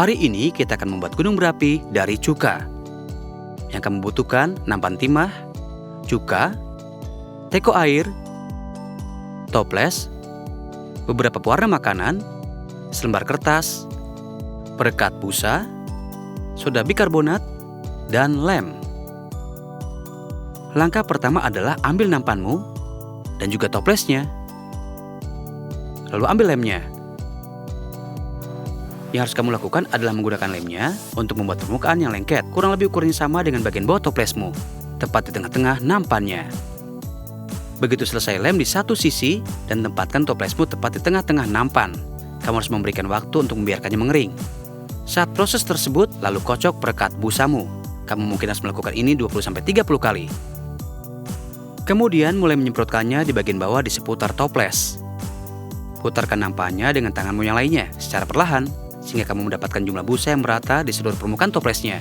Hari ini kita akan membuat gunung berapi dari cuka. Yang kamu butuhkan nampan timah, cuka, teko air, toples, beberapa pewarna makanan, selembar kertas, perekat busa, soda bikarbonat, dan lem. Langkah pertama adalah ambil nampanmu dan juga toplesnya. Lalu ambil lemnya. Yang harus kamu lakukan adalah menggunakan lemnya untuk membuat permukaan yang lengket. Kurang lebih ukurannya sama dengan bagian bawah toplesmu, tepat di tengah-tengah nampannya. Begitu selesai lem di satu sisi dan tempatkan toplesmu tepat di tengah-tengah nampan. Kamu harus memberikan waktu untuk membiarkannya mengering. Saat proses tersebut, lalu kocok perekat busamu. Kamu mungkin harus melakukan ini 20-30 kali. Kemudian mulai menyemprotkannya di bagian bawah di seputar toples. Putarkan nampannya dengan tanganmu yang lainnya secara perlahan, sehingga kamu mendapatkan jumlah busa yang merata di seluruh permukaan toplesnya.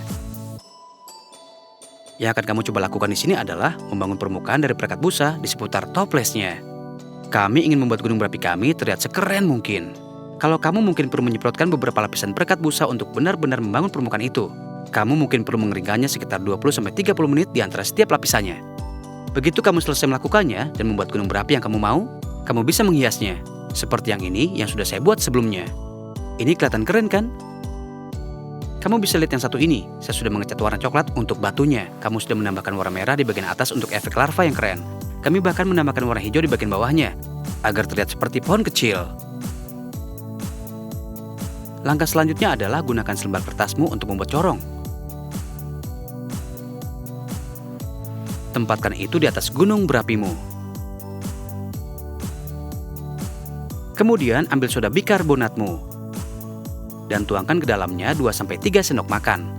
Yang akan kamu coba lakukan di sini adalah membangun permukaan dari perekat busa di seputar toplesnya. Kami ingin membuat gunung berapi kami terlihat sekeren mungkin. Kalau kamu mungkin perlu menyemprotkan beberapa lapisan perekat busa untuk benar-benar membangun permukaan itu. Kamu mungkin perlu mengeringkannya sekitar 20-30 menit di antara setiap lapisannya. Begitu kamu selesai melakukannya dan membuat gunung berapi yang kamu mau, kamu bisa menghiasnya. Seperti yang ini yang sudah saya buat sebelumnya. Ini kelihatan keren kan? Kamu bisa lihat yang satu ini. Saya sudah mengecat warna coklat untuk batunya. Kamu sudah menambahkan warna merah di bagian atas untuk efek larva yang keren. Kami bahkan menambahkan warna hijau di bagian bawahnya, agar terlihat seperti pohon kecil. Langkah selanjutnya adalah gunakan selembar kertasmu untuk membuat corong. Tempatkan itu di atas gunung berapimu. Kemudian ambil soda bikarbonatmu dan tuangkan ke dalamnya 2-3 sendok makan.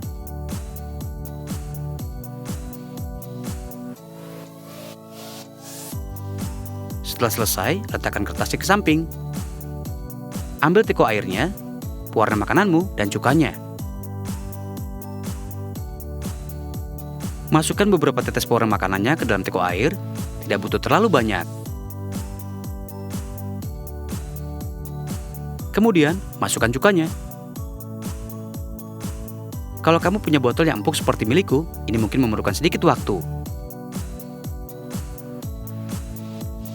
Setelah selesai, letakkan kertasnya ke samping. Ambil teko airnya, pewarna makananmu, dan cukanya. Masukkan beberapa tetes pewarna makanannya ke dalam teko air, tidak butuh terlalu banyak. Kemudian, masukkan cukanya. Kalau kamu punya botol yang empuk seperti milikku, ini mungkin memerlukan sedikit waktu.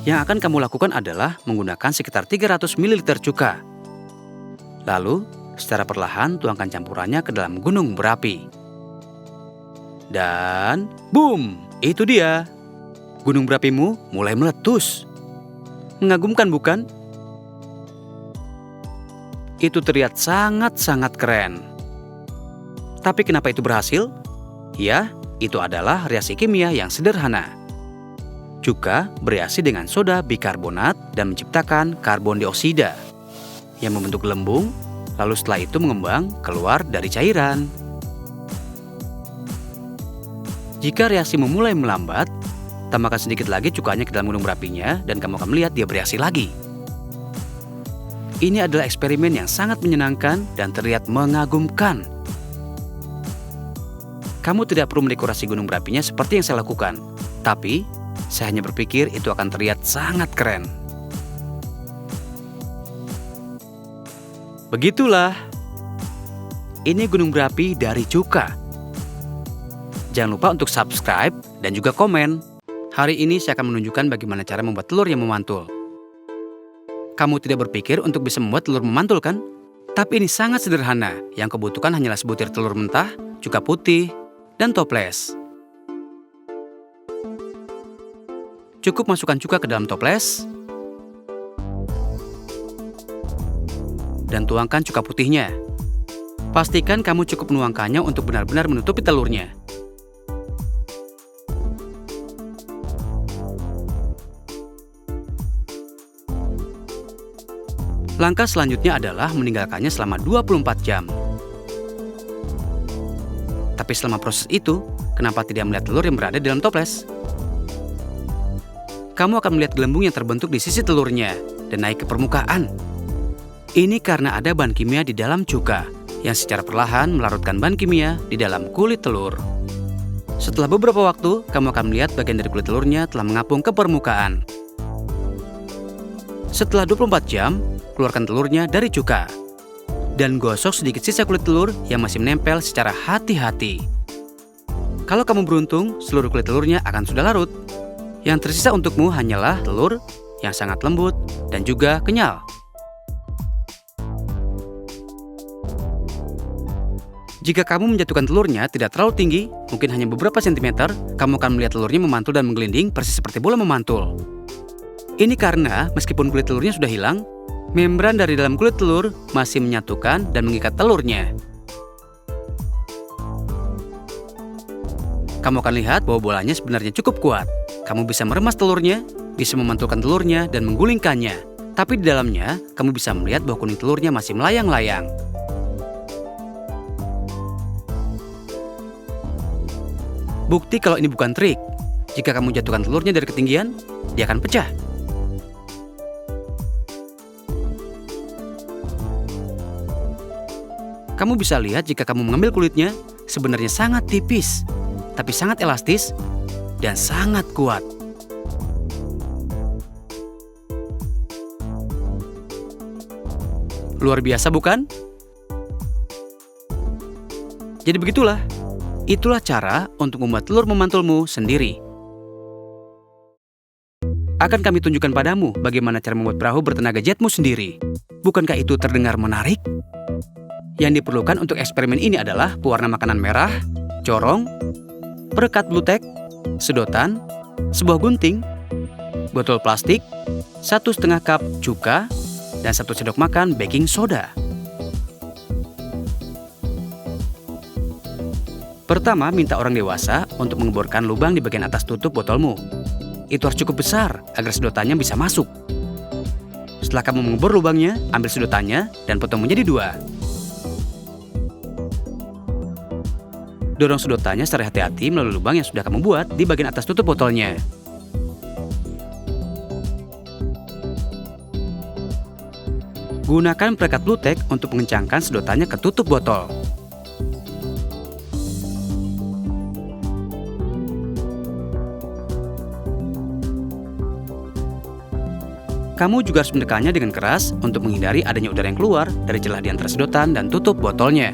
Yang akan kamu lakukan adalah menggunakan sekitar 300 ml cuka. Lalu, secara perlahan tuangkan campurannya ke dalam gunung berapi. Dan, boom! Itu dia. Gunung berapimu mulai meletus. Mengagumkan bukan? Itu terlihat sangat-sangat keren. Tapi kenapa itu berhasil? Ya, itu adalah reaksi kimia yang sederhana. Cuka bereaksi dengan soda bikarbonat dan menciptakan karbon dioksida yang membentuk gelembung, lalu setelah itu mengembang keluar dari cairan. Jika reaksimu mulai melambat, tambahkan sedikit lagi cukanya ke dalam gunung berapinya dan kamu akan melihat dia bereaksi lagi. Ini adalah eksperimen yang sangat menyenangkan dan terlihat mengagumkan. Kamu tidak perlu mendekorasi gunung berapinya seperti yang saya lakukan, tapi saya hanya berpikir itu akan terlihat sangat keren. Begitulah. Ini gunung berapi dari cuka. Jangan lupa untuk subscribe dan juga komen. Hari ini saya akan menunjukkan bagaimana cara membuat telur yang memantul. Kamu tidak berpikir untuk bisa membuat telur memantul kan? Tapi ini sangat sederhana. Yang kebutuhkan hanyalah sebutir telur mentah, cuka putih, dan toples. Cukup masukkan cuka ke dalam toples dan tuangkan cuka putihnya. Pastikan kamu cukup menuangkannya untuk benar-benar menutupi telurnya. Langkah selanjutnya adalah meninggalkannya selama 24 jam. Tapi selama proses itu, kenapa tidak melihat telur yang berada di dalam toples? Kamu akan melihat gelembung yang terbentuk di sisi telurnya dan naik ke permukaan. Ini karena ada bahan kimia di dalam cuka yang secara perlahan melarutkan bahan kimia di dalam kulit telur. Setelah beberapa waktu, kamu akan melihat bagian dari kulit telurnya telah mengapung ke permukaan. Setelah 24 jam, keluarkan telurnya dari cuka. dan gosok sedikit sisa kulit telur yang masih menempel secara hati-hati. Kalau kamu beruntung, seluruh kulit telurnya akan sudah larut. Yang tersisa untukmu hanyalah telur yang sangat lembut dan juga kenyal. Jika kamu menjatuhkan telurnya tidak terlalu tinggi, mungkin hanya beberapa sentimeter, kamu akan melihat telurnya memantul dan menggelinding persis seperti bola memantul. Ini karena meskipun kulit telurnya sudah hilang, membran dari dalam kulit telur masih menyatukan dan mengikat telurnya. Kamu akan lihat bahwa bolanya sebenarnya cukup kuat. Kamu bisa meremas telurnya, bisa memantulkan telurnya dan menggulingkannya. Tapi di dalamnya, kamu bisa melihat bahwa kuning telurnya masih melayang-layang. Bukti kalau ini bukan trik. Jika kamu jatuhkan telurnya dari ketinggian, dia akan pecah. Kamu bisa lihat jika kamu mengambil kulitnya, sebenarnya sangat tipis, tapi sangat elastis dan sangat kuat. Luar biasa bukan? Jadi begitulah. Itulah cara untuk membuat telur memantulmu sendiri. Akan kami tunjukkan padamu bagaimana cara membuat perahu bertenaga jetmu sendiri. Bukankah itu terdengar menarik? Yang diperlukan untuk eksperimen ini adalah pewarna makanan merah, corong, perekat blutek, sedotan, sebuah gunting, botol plastik, 1,5 cup cuka, dan 1 sendok makan baking soda. Pertama, minta orang dewasa untuk mengeborkan lubang di bagian atas tutup botolmu. Itu harus cukup besar agar sedotannya bisa masuk. Setelah kamu mengebor lubangnya, ambil sedotannya dan potong menjadi 2. Dorong sedotannya secara hati-hati melalui lubang yang sudah kamu buat di bagian atas tutup botolnya. Gunakan perekat blutek untuk mengencangkan sedotannya ke tutup botol. Kamu juga harus menekannya dengan keras untuk menghindari adanya udara yang keluar dari celah di antara sedotan dan tutup botolnya.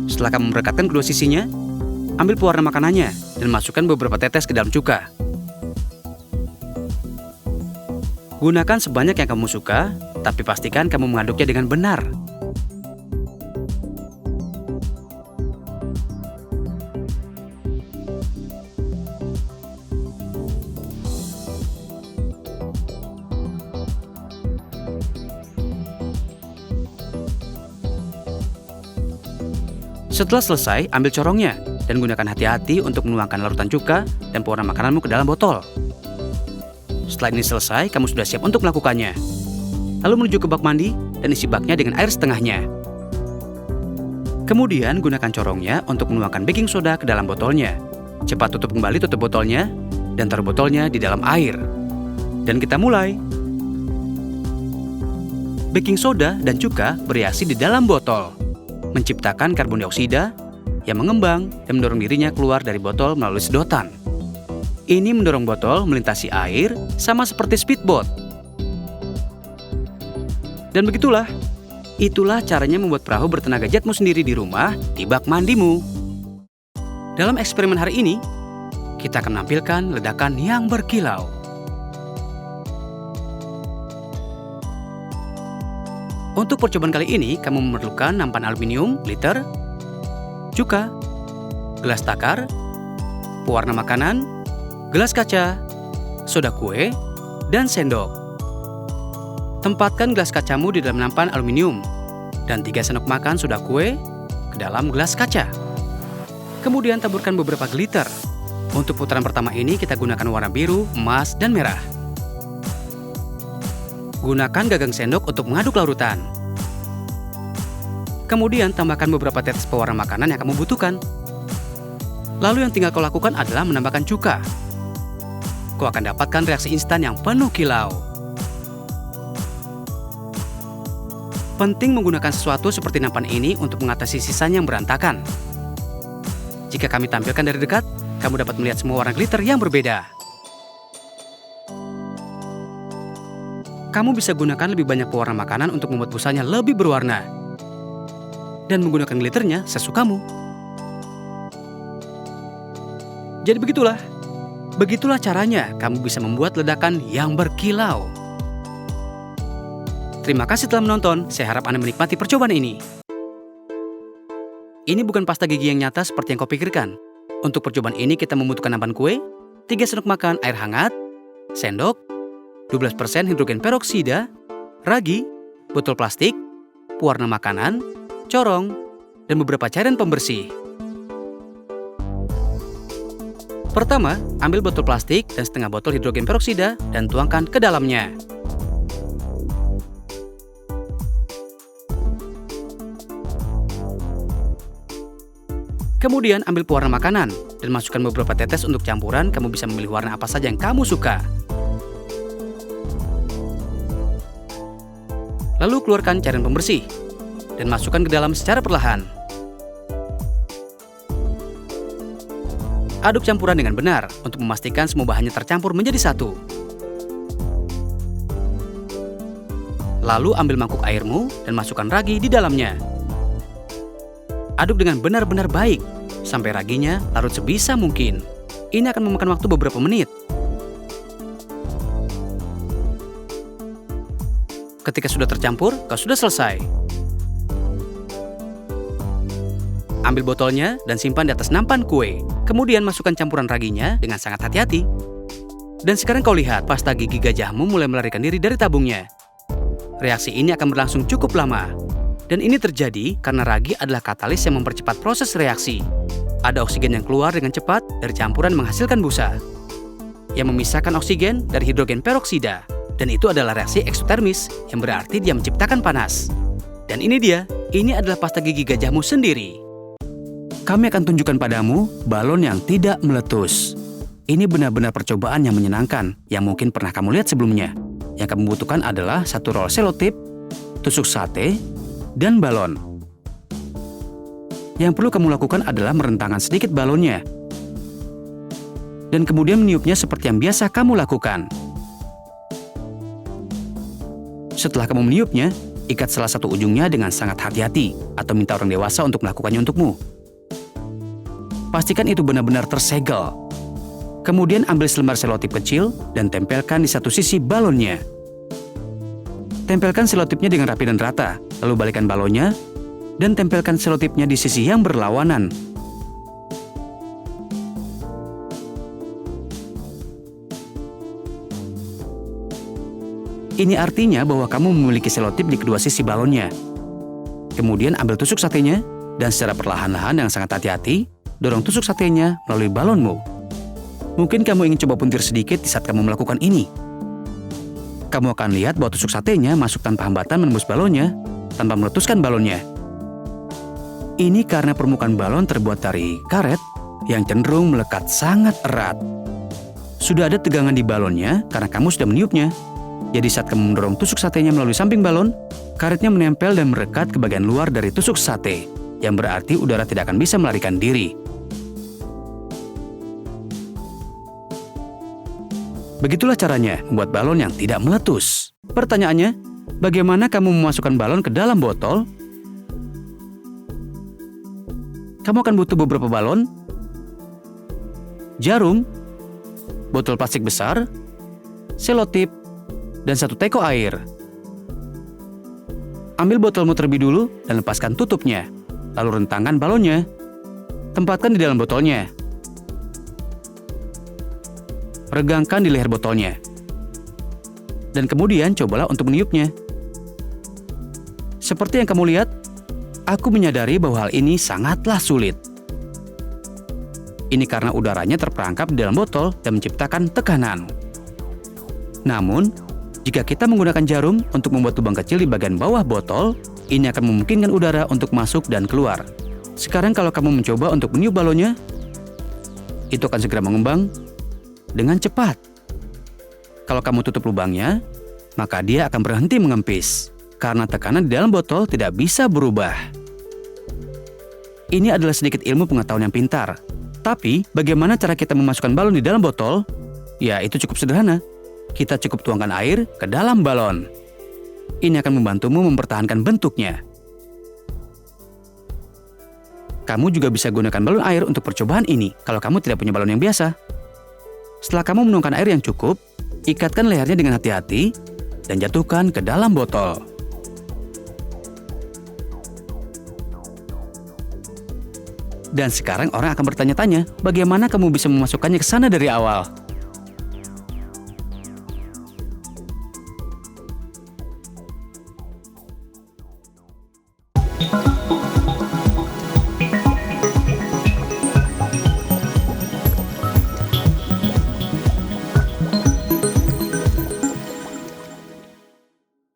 Setelah kamu merekatkan kedua sisinya, ambil pewarna makanannya dan masukkan beberapa tetes ke dalam cuka. Gunakan sebanyak yang kamu suka, tapi pastikan kamu mengaduknya dengan benar. Setelah selesai, ambil corongnya dan gunakan hati-hati untuk menuangkan larutan cuka dan pewarna makananmu ke dalam botol. Setelah ini selesai, kamu sudah siap untuk melakukannya. Lalu menuju ke bak mandi dan isi baknya dengan air setengahnya. Kemudian gunakan corongnya untuk menuangkan baking soda ke dalam botolnya. Cepat tutup kembali tutup botolnya dan taruh botolnya di dalam air. Dan kita mulai. Baking soda dan cuka bereaksi di dalam botol, menciptakan karbon dioksida yang mengembang dan mendorong dirinya keluar dari botol melalui sedotan. Ini mendorong botol melintasi air sama seperti speedboat. Dan begitulah. Itulah caranya membuat perahu bertenaga jetmu sendiri di rumah di bak mandimu. Dalam eksperimen hari ini, kita akan menampilkan ledakan yang berkilau. Untuk percobaan kali ini, kamu memerlukan nampan aluminium, liter, cuka, gelas takar, pewarna makanan, gelas kaca, soda kue, dan sendok. Tempatkan gelas kacamu di dalam nampan aluminium dan 3 sendok makan soda kue ke dalam gelas kaca. Kemudian taburkan beberapa glitter. Untuk putaran pertama ini kita gunakan warna biru, emas, dan merah. Gunakan gagang sendok untuk mengaduk larutan. Kemudian tambahkan beberapa tetes pewarna makanan yang kamu butuhkan. Lalu yang tinggal kau lakukan adalah menambahkan cuka. Kau akan dapatkan reaksi instan yang penuh kilau. Penting menggunakan sesuatu seperti nampan ini untuk mengatasi sisanya yang berantakan. Jika kami tampilkan dari dekat, kamu dapat melihat semua warna glitter yang berbeda. Kamu bisa gunakan lebih banyak pewarna makanan untuk membuat busanya lebih berwarna. Dan menggunakan glitternya sesukamu. Jadi begitulah. Begitulah caranya kamu bisa membuat ledakan yang berkilau. Terima kasih telah menonton. Saya harap Anda menikmati percobaan ini. Ini bukan pasta gigi yang nyata seperti yang kau pikirkan. Untuk percobaan ini kita membutuhkan nampan kue, 3 sendok makan air hangat, sendok, 12% hidrogen peroksida, ragi, botol plastik, pewarna makanan, corong, dan beberapa cairan pembersih. Pertama, ambil botol plastik dan setengah botol hidrogen peroksida dan tuangkan ke dalamnya. Kemudian ambil pewarna makanan dan masukkan beberapa tetes untuk campuran. Kamu bisa memilih warna apa saja yang kamu suka. Lalu keluarkan cairan pembersih dan masukkan ke dalam secara perlahan. Aduk campuran dengan benar untuk memastikan semua bahannya tercampur menjadi satu. Lalu ambil mangkuk airmu dan masukkan ragi di dalamnya. Aduk dengan benar-benar baik sampai raginya larut sebisa mungkin. Ini akan memakan waktu beberapa menit. Ketika sudah tercampur, kau sudah selesai. Ambil botolnya dan simpan di atas nampan kue. Kemudian masukkan campuran raginya dengan sangat hati-hati. Dan sekarang kau lihat pasta gigi gajahmu mulai melarikan diri dari tabungnya. Reaksi ini akan berlangsung cukup lama. Dan ini terjadi karena ragi adalah katalis yang mempercepat proses reaksi. Ada oksigen yang keluar dengan cepat dari campuran menghasilkan busa, yang memisahkan oksigen dari hidrogen peroksida. Dan itu adalah reaksi eksotermis, yang berarti dia menciptakan panas. Dan ini dia, ini adalah pasta gigi gajahmu sendiri. Kami akan tunjukkan padamu balon yang tidak meletus. Ini benar-benar percobaan yang menyenangkan, yang mungkin pernah kamu lihat sebelumnya. Yang kamu butuhkan adalah satu roll selotip, tusuk sate, dan balon. Yang perlu kamu lakukan adalah merentangkan sedikit balonnya. Dan kemudian meniupnya seperti yang biasa kamu lakukan. Setelah kamu meniupnya, ikat salah satu ujungnya dengan sangat hati-hati atau minta orang dewasa untuk melakukannya untukmu. Pastikan itu benar-benar tersegel. Kemudian ambil selembar selotip kecil dan tempelkan di satu sisi balonnya. Tempelkan selotipnya dengan rapi dan rata, lalu balikkan balonnya, dan tempelkan selotipnya di sisi yang berlawanan. Ini artinya bahwa kamu memiliki selotip di kedua sisi balonnya. Kemudian ambil tusuk satenya, dan secara perlahan-lahan dengan sangat hati-hati, dorong tusuk satenya melalui balonmu. Mungkin kamu ingin coba puntir sedikit di saat kamu melakukan ini. Kamu akan lihat bahwa tusuk satenya masuk tanpa hambatan menembus balonnya, tanpa meletuskan balonnya. Ini karena permukaan balon terbuat dari karet yang cenderung melekat sangat erat. Sudah ada tegangan di balonnya karena kamu sudah meniupnya. Jadi saat kamu mendorong tusuk satenya melalui samping balon, karetnya menempel dan merekat ke bagian luar dari tusuk sate, yang berarti udara tidak akan bisa melarikan diri. Begitulah caranya membuat balon yang tidak meletus. Pertanyaannya, bagaimana kamu memasukkan balon ke dalam botol? Kamu akan butuh beberapa balon, jarum, botol plastik besar, selotip, dan satu teko air. Ambil botolmu terlebih dulu dan lepaskan tutupnya. Lalu rentangkan balonnya. Tempatkan di dalam botolnya. Regangkan di leher botolnya. Dan kemudian cobalah untuk meniupnya. Seperti yang kamu lihat, aku menyadari bahwa hal ini sangatlah sulit. Ini karena udaranya terperangkap di dalam botol dan menciptakan tekanan. Namun, jika kita menggunakan jarum untuk membuat lubang kecil di bagian bawah botol, ini akan memungkinkan udara untuk masuk dan keluar. Sekarang kalau kamu mencoba untuk meniup balonnya, itu akan segera mengembang dengan cepat. Kalau kamu tutup lubangnya, maka dia akan berhenti mengempis, karena tekanan di dalam botol tidak bisa berubah. Ini adalah sedikit ilmu pengetahuan yang pintar. Tapi, bagaimana cara kita memasukkan balon di dalam botol? Ya, itu cukup sederhana. Kita cukup tuangkan air ke dalam balon. Ini akan membantumu mempertahankan bentuknya. Kamu juga bisa gunakan balon air untuk percobaan ini kalau kamu tidak punya balon yang biasa. Setelah kamu menuangkan air yang cukup, ikatkan lehernya dengan hati-hati dan jatuhkan ke dalam botol. Dan sekarang orang akan bertanya-tanya, bagaimana kamu bisa memasukkannya ke sana dari awal?